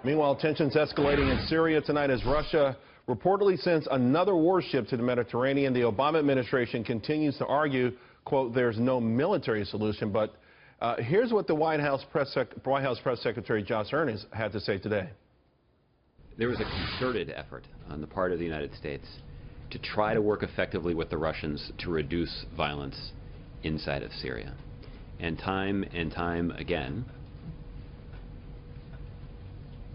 Meanwhile, tensions escalating in Syria tonight as Russia reportedly sends another warship to the Mediterranean. The Obama administration continues to argue, quote, there's no military solution. But here's what the White House Press Secretary Josh Earnest had to say today. There was a concerted effort on the part of the United States to try to work effectively with the Russians to reduce violence inside of Syria. And time again,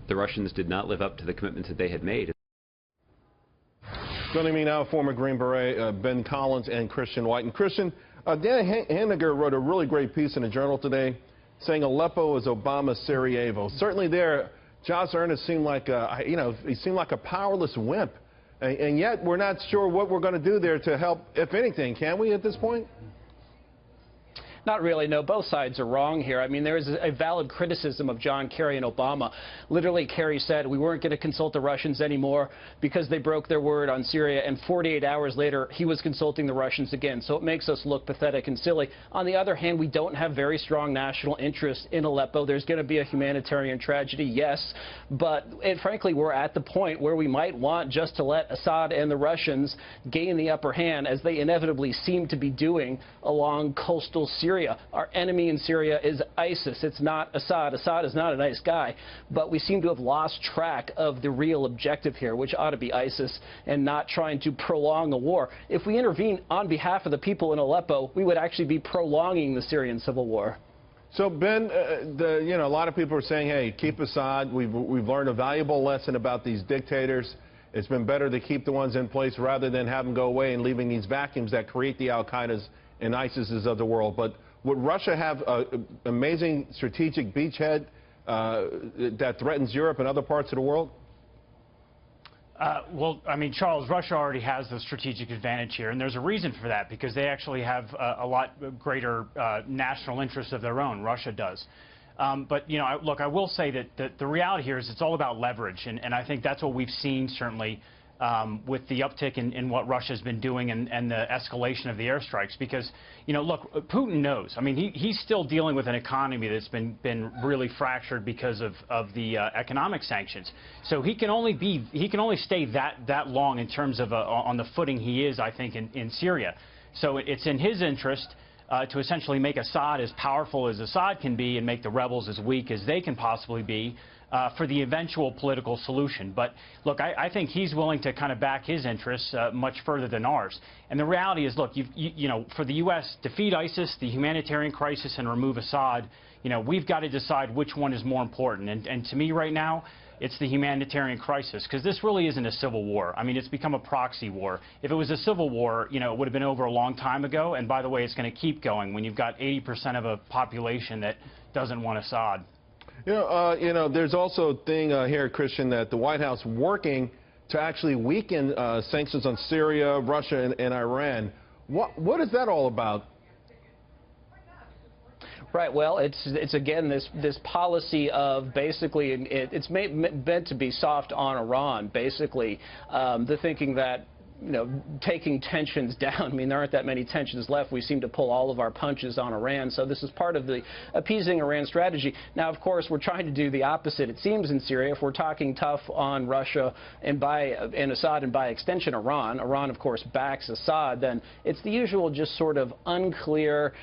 the Russians did not live up to the commitments that they had made. Joining me now, former Green Beret Ben Collins and Christian Whiton. Christian, Dan Henniger wrote a really great piece in the Journal today saying Aleppo is Obama's Sarajevo. Certainly there, Josh Earnest seemed like he seemed like a powerless wimp. And yet we're not sure what we're going to do there to help, if anything, can we at this point? Not really, no. Both sides are wrong here. I mean, there is a valid criticism of John Kerry and Obama. Literally, Kerry said we weren't going to consult the Russians anymore because they broke their word on Syria, and 48 hours later, he was consulting the Russians again. So it makes us look pathetic and silly. On the other hand, we don't have very strong national interest in Aleppo. There's going to be a humanitarian tragedy, yes, but frankly, we're at the point where we might want just to let Assad and the Russians gain the upper hand, as they inevitably seem to be doing along coastal Syria. Our enemy in Syria is ISIS. It's not Assad. Assad is not a nice guy, but we seem to have lost track of the real objective here, which ought to be ISIS and not trying to prolong the war. If we intervene on behalf of the people in Aleppo, we would actually be prolonging the Syrian civil war. So, Ben, a lot of people are saying, hey, keep Assad. We've learned a valuable lesson about these dictators. It's been better to keep the ones in place rather than have them go away and leaving these vacuums that create the Al-Qaedas and ISIS's of the world. But would Russia have an amazing strategic beachhead that threatens Europe and other parts of the world? Well, I mean, Charles, Russia already has the strategic advantage here, and there's a reason for that, because they actually have a lot greater national interests of their own. Russia does. But, you know, look, I will say that the reality here is it's all about leverage, and I think that's what we've seen, certainly, with the uptick in what Russia's been doing and the escalation of the airstrikes. Because, you know, look, Putin knows. I mean, he's still dealing with an economy that's been really fractured because of the economic sanctions. So he can only stay that long in terms of on the footing he is, I think, in Syria. So it's in his interest to essentially make Assad as powerful as Assad can be and make the rebels as weak as they can possibly be for the eventual political solution. But look, I think he's willing to kind of back his interests much further than ours. And the reality is, look, you know, for the U.S. defeat ISIS, the humanitarian crisis, and remove Assad, you know, we've got to decide which one is more important. And to me right now, it's the humanitarian crisis, because this really isn't a civil war. I mean, it's become a proxy war. If it was a civil war, you know, it would have been over a long time ago. And by the way, it's going to keep going when you've got 80% of a population that doesn't want Assad. You know, there's also a thing here, Christian, that the White House working to actually weaken sanctions on Syria, Russia, and Iran. What is that all about? Right. Well, it's again this policy of basically it's meant to be soft on Iran. Basically, the thinking that, you know, taking tensions down. I mean, there aren't that many tensions left. We seem to pull all of our punches on Iran. So this is part of the appeasing Iran strategy. Now, of course, we're trying to do the opposite, it seems, in Syria. If we're talking tough on Russia and Assad and by extension Iran, of course, backs Assad, then it's the usual just sort of unclear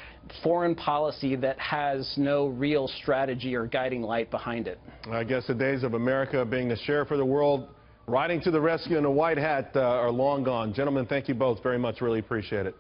foreign policy that has no real strategy or guiding light behind it. I guess the days of America being the sheriff of the world, riding to the rescue in a white hat, are long gone. Gentlemen, thank you both very much. Really appreciate it.